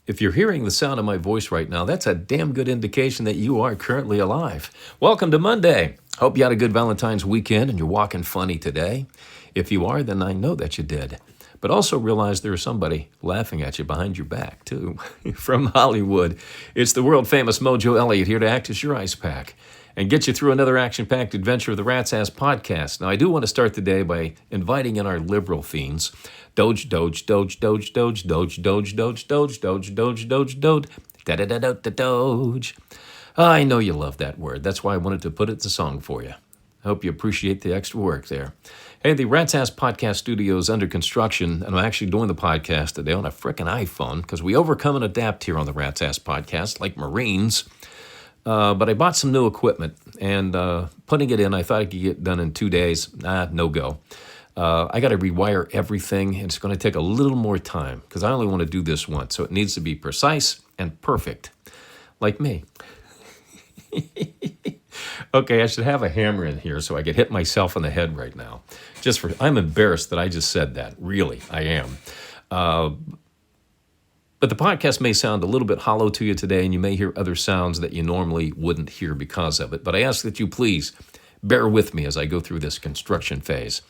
If you're hearing the sound of my voice right now, that's a damn good indication that you are currently alive. Welcome to Monday. Hope you had a good Valentine's weekend and you're walking funny today. If you are, then I know that you did. But also realize there is somebody laughing at you behind your back, too. From Hollywood, it's the world famous Mojo Elliott here to act as your ice pack and get you through another action-packed adventure of the Rat's Ass podcast. Now, I do want to start the day by inviting in our liberal fiends. Doge, Doge, Doge, Doge, Doge, Doge, Doge, Doge, Doge, Doge, Doge, Doge, Doge, Doge. I know you love that word. That's why I wanted to put it to song for you. I hope you appreciate the extra work there. Hey, the Rat's Ass Podcast Studio is under construction, and I'm actually doing the podcast today on a frickin' iPhone because we overcome and adapt here on the Rat's Ass Podcast like Marines. But I bought some new equipment, and putting it in, I thought I could get it done in 2 days. No go. I got to rewire everything, and it's going to take a little more time because I only want to do this once, so it needs to be precise and perfect, like me. Okay, I should have a hammer in here so I could hit myself in the head right now. I'm embarrassed that I just said that. Really, I am. But the podcast may sound a little bit hollow to you today, and you may hear other sounds that you normally wouldn't hear because of it. But I ask that you please bear with me as I go through this construction phase.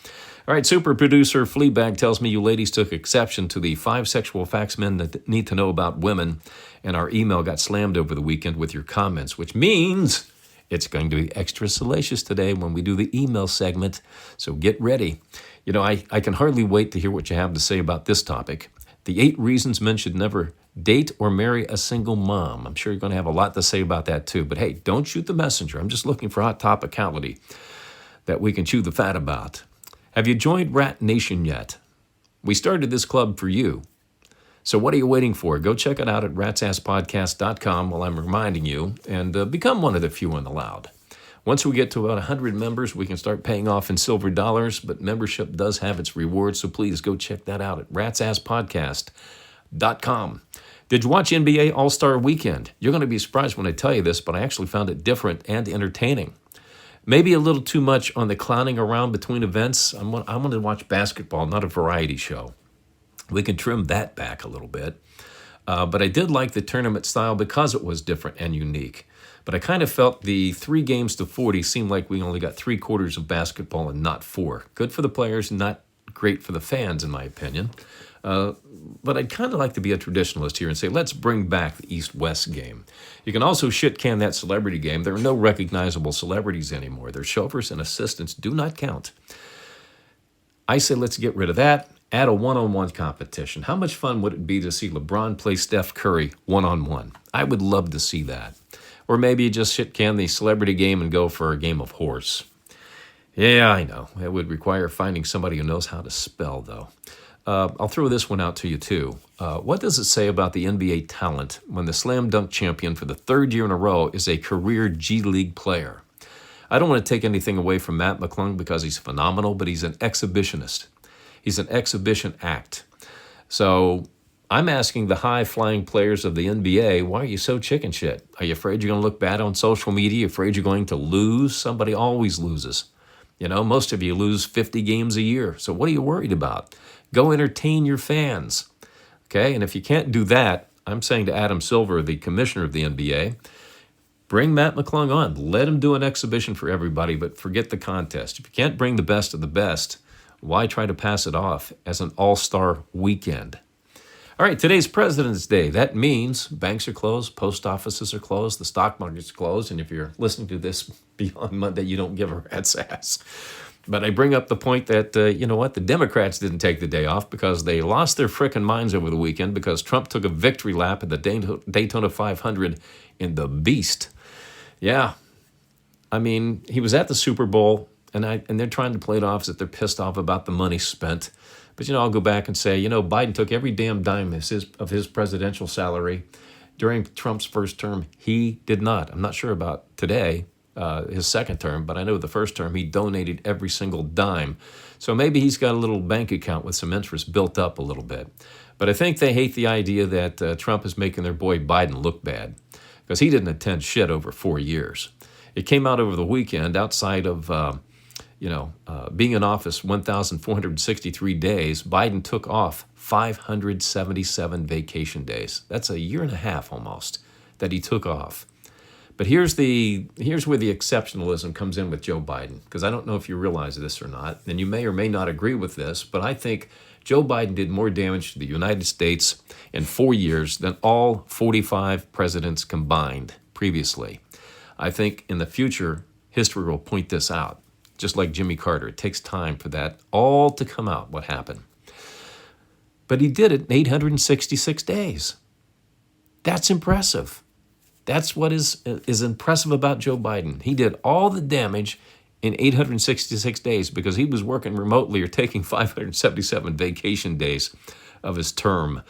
All right, super producer Fleabag tells me you ladies took exception to the 5 sexual facts men that need to know about women, and our email got slammed over the weekend with your comments, which means it's going to be extra salacious today when we do the email segment, so get ready. You know, I can hardly wait to hear what you have to say about this topic. The 8 reasons men should never date or marry a single mom. I'm sure you're going to have a lot to say about that too. But hey, don't shoot the messenger. I'm just looking for hot topicality that we can chew the fat about. Have you joined Rat Nation yet? We started this club for you. So what are you waiting for? Go check it out at ratsasspodcast.com while I'm reminding you and become one of the few and the loud. Once we get to about 100 members, we can start paying off in silver dollars, but membership does have its rewards, so please go check that out at ratsasspodcast.com. Did you watch NBA All-Star Weekend? You're going to be surprised when I tell you this, but I actually found it different and entertaining. Maybe a little too much on the clowning around between events. I'm going to watch basketball, not a variety show. We can trim that back a little bit. But I did like the tournament style because it was different and unique. But I kind of felt the 3 games to 40 seemed like we only got 3 quarters of basketball and not 4. Good for the players, not great for the fans, in my opinion. But I'd kind of like to be a traditionalist here and say, let's bring back the East-West game. You can also shit-can that celebrity game. There are no recognizable celebrities anymore. Their chauffeurs and assistants do not count. I say let's get rid of that. Add a one-on-one competition. How much fun would it be to see LeBron play Steph Curry one-on-one? I would love to see that. Or maybe you just shit-can the celebrity game and go for a game of horse. Yeah, I know. It would require finding somebody who knows how to spell, though. I'll throw this one out to you, too. What does it say about the NBA talent when the slam dunk champion for the 3rd year in a row is a career G League player? I don't want to take anything away from Matt McClung because he's phenomenal, but he's an exhibitionist. He's an exhibition act. So I'm asking the high-flying players of the NBA, why are you so chicken shit? Are you afraid you're going to look bad on social media? You afraid you're going to lose? Somebody always loses. You know, most of you lose 50 games a year. So what are you worried about? Go entertain your fans. Okay, and if you can't do that, I'm saying to Adam Silver, the commissioner of the NBA, bring Matt McClung on. Let him do an exhibition for everybody, but forget the contest. If you can't bring the best of the best, why try to pass it off as an all-star weekend? All right, today's President's Day. That means banks are closed, post offices are closed, the stock market's closed, and if you're listening to this beyond Monday, you don't give a rat's ass. But I bring up the point that, you know what, the Democrats didn't take the day off because they lost their frickin' minds over the weekend because Trump took a victory lap at the Daytona 500 in the Beast. Yeah, I mean, he was at the Super Bowl, and they're trying to play it off as if they're pissed off about the money spent. But, you know, I'll go back and say, you know, Biden took every damn dime of his presidential salary during Trump's first term. He did not. I'm not sure about today, his second term, but I know the first term he donated every single dime. So maybe he's got a little bank account with some interest built up a little bit. But I think they hate the idea that Trump is making their boy Biden look bad because he didn't attend shit over 4 years. It came out over the weekend outside of being in office 1,463 days, Biden took off 577 vacation days. That's a year and a half almost that he took off. But here's where the exceptionalism comes in with Joe Biden, because I don't know if you realize this or not, and you may or may not agree with this, but I think Joe Biden did more damage to the United States in 4 years than all 45 presidents combined previously. I think in the future, history will point this out. Just like Jimmy Carter, it takes time for that all to come out, what happened. But he did it in 866 days. That's impressive. That's what is impressive about Joe Biden. He did all the damage in 866 days because he was working remotely or taking 577 vacation days of his term.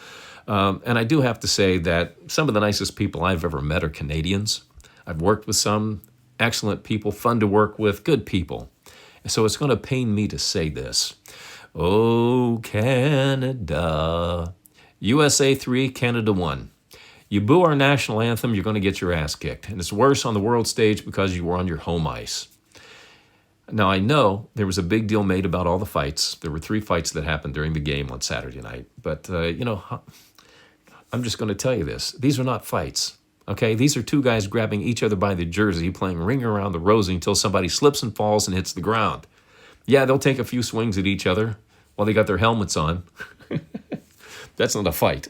And I do have to say that some of the nicest people I've ever met are Canadians. I've worked with some excellent people, fun to work with, good people. So it's going to pain me to say this. Oh, Canada. USA 3, Canada 1. You boo our national anthem, you're going to get your ass kicked. And it's worse on the world stage because you were on your home ice. Now, I know there was a big deal made about all the fights. There were 3 fights that happened during the game on Saturday night. But, I'm just going to tell you this. These are not fights. Okay, these are 2 guys grabbing each other by the jersey, playing ring around the rosy until somebody slips and falls and hits the ground. Yeah, they'll take a few swings at each other while they got their helmets on. That's not a fight,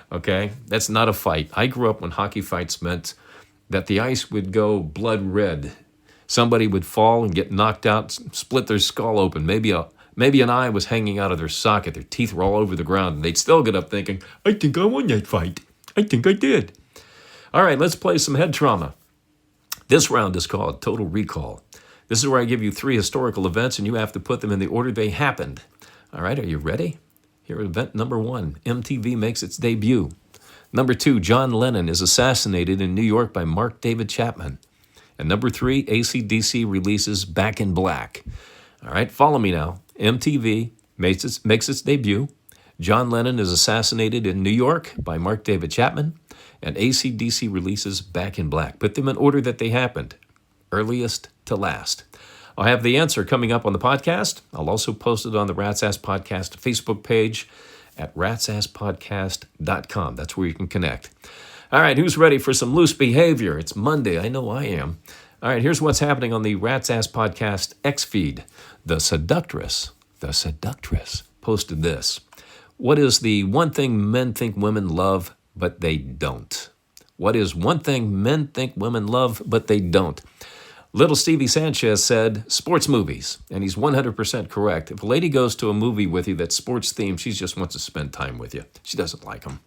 okay? That's not a fight. I grew up when hockey fights meant that the ice would go blood red. Somebody would fall and get knocked out, split their skull open. Maybe an eye was hanging out of their socket. Their teeth were all over the ground, and they'd still get up thinking, I think I won that fight. I think I did. All right, let's play some head trauma. This round is called Total Recall. This is where I give you 3 historical events, and you have to put them in the order they happened. All right, are you ready? Here, event number 1, MTV makes its debut. Number 2, John Lennon is assassinated in New York by Mark David Chapman. And number 3, AC/DC releases Back in Black. All right, follow me now. MTV makes its debut. John Lennon is assassinated in New York by Mark David Chapman. And AC/DC releases Back in Black. Put them in order that they happened, earliest to last. I'll have the answer coming up on the podcast. I'll also post it on the Rat's Ass Podcast Facebook page at ratsasspodcast.com. That's where you can connect. All right, who's ready for some loose behavior? It's Monday. I know I am. All right, here's what's happening on the Rat's Ass Podcast X feed. The seductress posted this. What is the one thing men think women love, but they don't? What is one thing men think women love, but they don't? Little Stevie Sanchez said, sports movies. And he's 100% correct. If a lady goes to a movie with you that's sports themed, she just wants to spend time with you. She doesn't like them.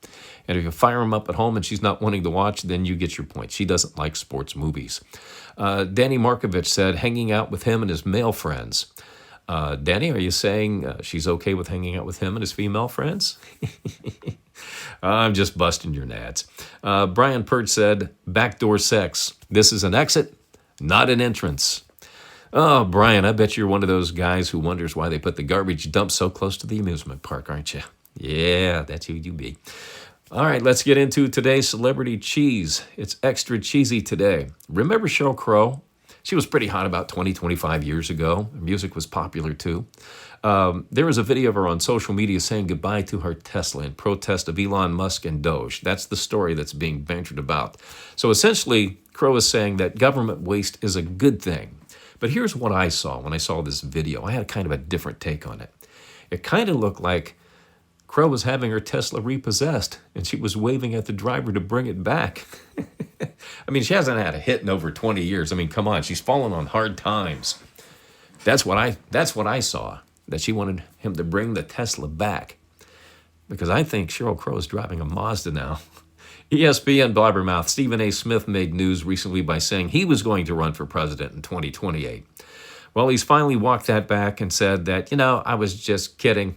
And if you fire them up at home and she's not wanting to watch, then you get your point. She doesn't like sports movies. Danny Markovich said, hanging out with him and his male friends. Danny, are you saying she's okay with hanging out with him and his female friends? I'm just busting your nads. Brian Pert said, backdoor sex. This is an exit, not an entrance. Oh, Brian, I bet you're one of those guys who wonders why they put the garbage dump so close to the amusement park, aren't you? Yeah, that's who you be. All right, let's get into today's celebrity cheese. It's extra cheesy today. Remember Sheryl Crow? She was pretty hot about 20, 25 years ago. Her music was popular too. There was a video of her on social media saying goodbye to her Tesla in protest of Elon Musk and Doge. That's the story that's being bantered about. So essentially, Crow is saying that government waste is a good thing. But here's what I saw when I saw this video. I had kind of a different take on it. It kind of looked like Crow was having her Tesla repossessed, and she was waving at the driver to bring it back. I mean, she hasn't had a hit in over 20 years. I mean, come on, she's fallen on hard times. That's what I saw, that she wanted him to bring the Tesla back. Because I think Sheryl Crow is driving a Mazda now. ESPN blabbermouth Stephen A. Smith made news recently by saying he was going to run for president in 2028. Well, he's finally walked that back and said that, I was just kidding.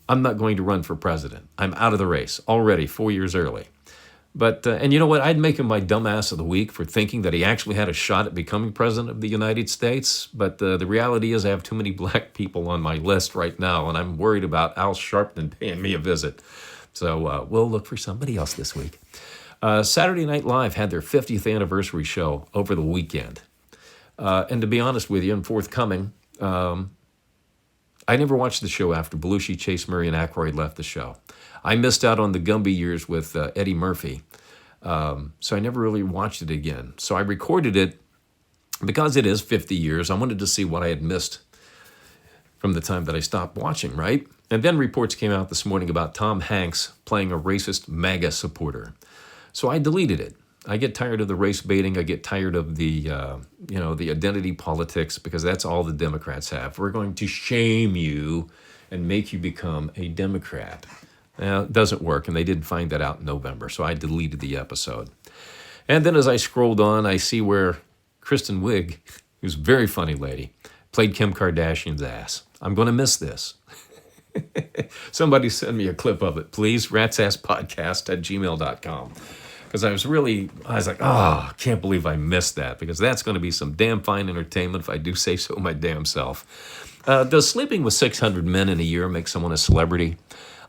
I'm not going to run for president. I'm out of the race already, 4 years early. But, and you know what? I'd make him my dumbass of the week for thinking that he actually had a shot at becoming president of the United States. But the reality is I have too many black people on my list right now, and I'm worried about Al Sharpton paying me a visit. So we'll look for somebody else this week. Saturday Night Live had their 50th anniversary show over the weekend. And to be honest with you, and forthcoming, I never watched the show after Belushi, Chase Murray, and Aykroyd left the show. I missed out on the Gumby years with Eddie Murphy, so I never really watched it again. So I recorded it because it is 50 years. I wanted to see what I had missed from the time that I stopped watching, right? And then reports came out this morning about Tom Hanks playing a racist MAGA supporter. So I deleted it. I get tired of the race baiting. I get tired of the, the identity politics, because that's all the Democrats have. We're going to shame you and make you become a Democrat. Now, it doesn't work, and they did find that out in November, so I deleted the episode. And then as I scrolled on, I see where Kristen Wiig, who's a very funny lady, played Kim Kardashian's ass. I'm going to miss this. Somebody send me a clip of it, please. ratsasspodcast@gmail.com. Because I was like, I can't believe I missed that, because that's going to be some damn fine entertainment if I do say so my damn self. Does sleeping with 600 men in a year make someone a celebrity?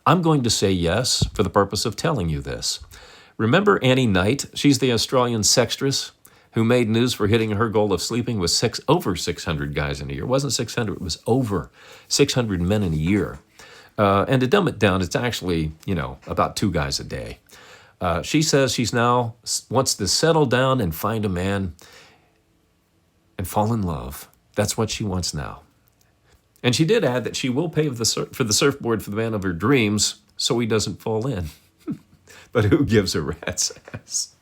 I'm going to say yes for the purpose of telling you this. Remember Annie Knight? She's the Australian sextress who made news for hitting her goal of sleeping with over 600 guys in a year. It wasn't 600, it was over 600 men in a year. And to dumb it down, it's actually, about 2 guys a day. She says she's now wants to settle down and find a man and fall in love. That's what she wants now. And she did add that she will pay for the surfboard for the man of her dreams so he doesn't fall in. But who gives a rat's ass?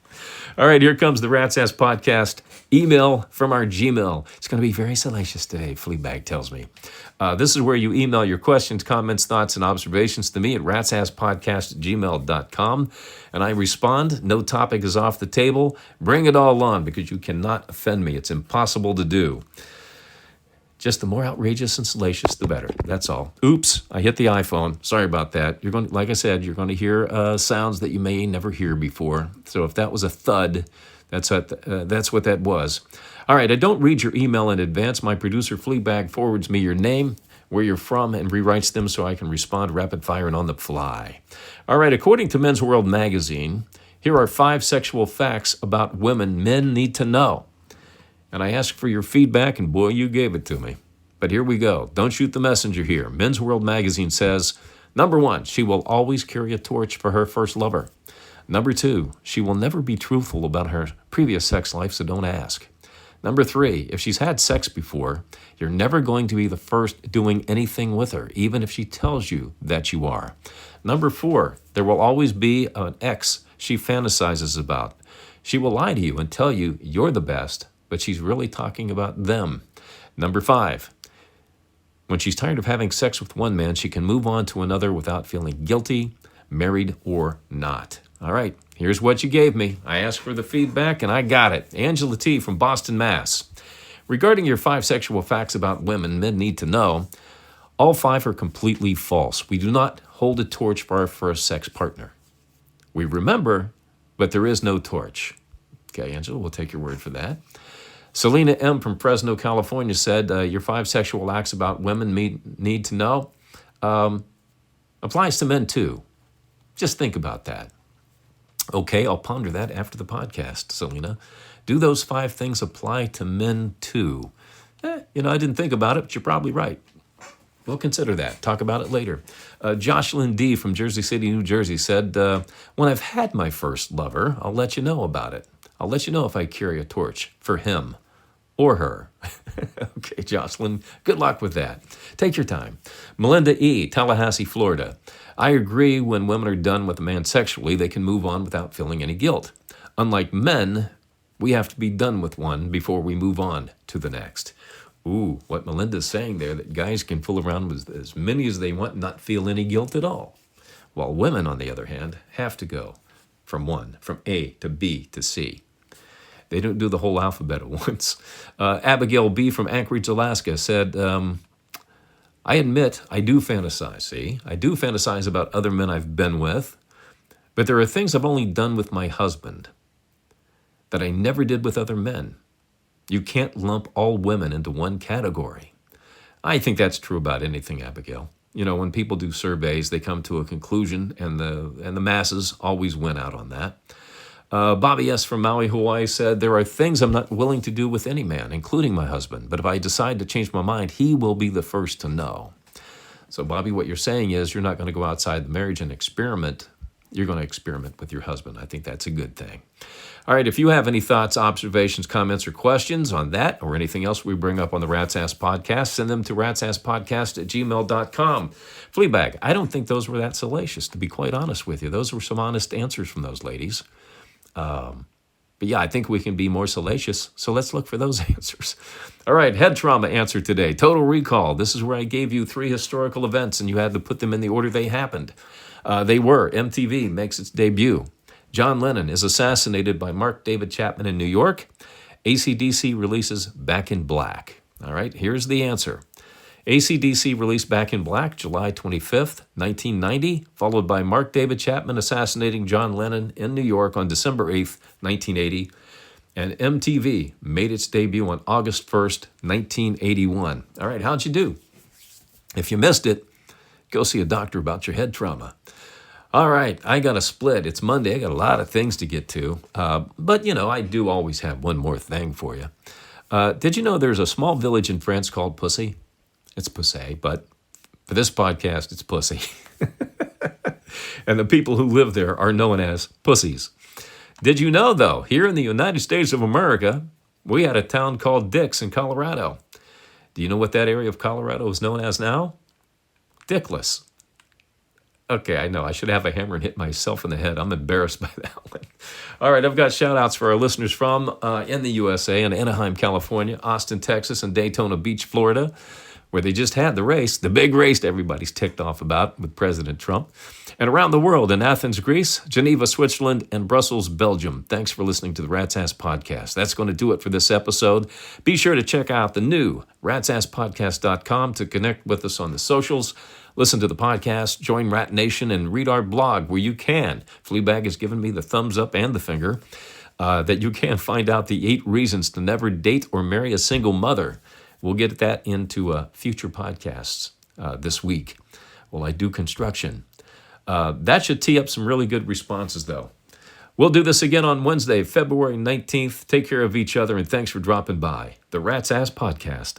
All right, here comes the Rat's Ass Podcast email from our Gmail. It's going to be very salacious today, Fleabag tells me. This is where you email your questions, comments, thoughts, and observations to me at ratsasspodcast@gmail.com. And I respond. No topic is off the table. Bring it all on, because you cannot offend me. It's impossible to do. Just the more outrageous and salacious, the better. That's all. Oops, I hit the iPhone. Sorry about that. Like I said, you're going to hear sounds that you may never hear before. So if that was a thud, that's what that was. All right, I don't read your email in advance. My producer, Fleabag, forwards me your name, where you're from, and rewrites them so I can respond rapid fire and on the fly. All right, according to Men's World magazine, here are 5 sexual facts about women men need to know. And I asked for your feedback, and boy, you gave it to me. But here we go. Don't shoot the messenger here. Men's World magazine says, number 1, she will always carry a torch for her first lover. Number 2, she will never be truthful about her previous sex life, so don't ask. Number 3, if she's had sex before, you're never going to be the first doing anything with her, even if she tells you that you are. Number 4, there will always be an ex she fantasizes about. She will lie to you and tell you you're the best, but she's really talking about them. Number 5, when she's tired of having sex with one man, she can move on to another without feeling guilty, married or not. All right, here's what you gave me. I asked for the feedback, and I got it. Angela T. from Boston, Mass. Regarding your 5 sexual facts about women men need to know, all 5 are completely false. We do not hold a torch for our first sex partner. We remember, but there is no torch. Okay, Angela, we'll take your word for that. Selena M. from Fresno, California said, your 5 sexual acts about women need to know applies to men too. Just think about that. Okay, I'll ponder that after the podcast, Selena. Do those 5 things apply to men too? I didn't think about it, but you're probably right. We'll consider that. Talk about it later. Jocelyn D. from Jersey City, New Jersey said, when I've had my first lover, I'll let you know about it. I'll let you know if I carry a torch for him or her. Okay, Jocelyn, good luck with that. Take your time. Melinda E., Tallahassee, Florida. I agree when women are done with a man sexually, they can move on without feeling any guilt. Unlike men, we have to be done with one before we move on to the next. Ooh, what Melinda's saying there, that guys can fool around with as many as they want and not feel any guilt at all. While women, on the other hand, have to go from A to B to C. They don't do the whole alphabet at once. Abigail B. from Anchorage, Alaska said, I admit I do fantasize, see? I do fantasize about other men I've been with, but there are things I've only done with my husband that I never did with other men. You can't lump all women into one category. I think that's true about anything, Abigail. When people do surveys, they come to a conclusion, and the masses always win out on that. Bobby S. from Maui, Hawaii said, there are things I'm not willing to do with any man, including my husband, but if I decide to change my mind, he will be the first to know. So, Bobby, what you're saying is you're not going to go outside the marriage and experiment. You're going to experiment with your husband. I think that's a good thing. All right, if you have any thoughts, observations, comments, or questions on that or anything else we bring up on the Rat's Ass Podcast, send them to ratsasspodcast@gmail.com. Fleabag, I don't think those were that salacious, to be quite honest with you. Those were some honest answers from those ladies. But yeah, I think we can be more salacious, so let's look for those answers. All right, head trauma answer today. Total Recall. This is where I gave you 3 historical events, and you had to put them in the order they happened. They were: MTV makes its debut. John Lennon is assassinated by Mark David Chapman in New York. AC/DC releases Back in Black. All right, here's the answer. AC/DC released Back in Black July 25th, 1990, followed by Mark David Chapman assassinating John Lennon in New York on December 8th, 1980. And MTV made its debut on August 1st, 1981. All right, how'd you do? If you missed it, go see a doctor about your head trauma. All right, I got a split. It's Monday. I got a lot of things to get to. But, I do always have one more thing for you. Did you know there's a small village in France called Pussy? It's Pussy, but for this podcast, it's Pussy. And the people who live there are known as pussies. Did you know, though, here in the United States of America, we had a town called Dix in Colorado. Do you know what that area of Colorado is known as now? Dickless. Okay, I know. I should have a hammer and hit myself in the head. I'm embarrassed by that one. All right, I've got shout-outs for our listeners from in the USA, in Anaheim, California, Austin, Texas, and Daytona Beach, Florida, where they just had the race, the big race everybody's ticked off about with President Trump, and around the world in Athens, Greece, Geneva, Switzerland, and Brussels, Belgium. Thanks for listening to the Rat's Ass Podcast. That's going to do it for this episode. Be sure to check out the new ratsasspodcast.com to connect with us on the socials. Listen to the podcast, join Rat Nation, and read our blog where you can. Fleabag has given me the thumbs up and the finger that you can find out the 8 reasons to never date or marry a single mother. We'll get that into future podcasts this week. Well, I do construction. That should tee up some really good responses, though. We'll do this again on Wednesday, February 19th. Take care of each other, and thanks for dropping by. The Rat's Ass Podcast.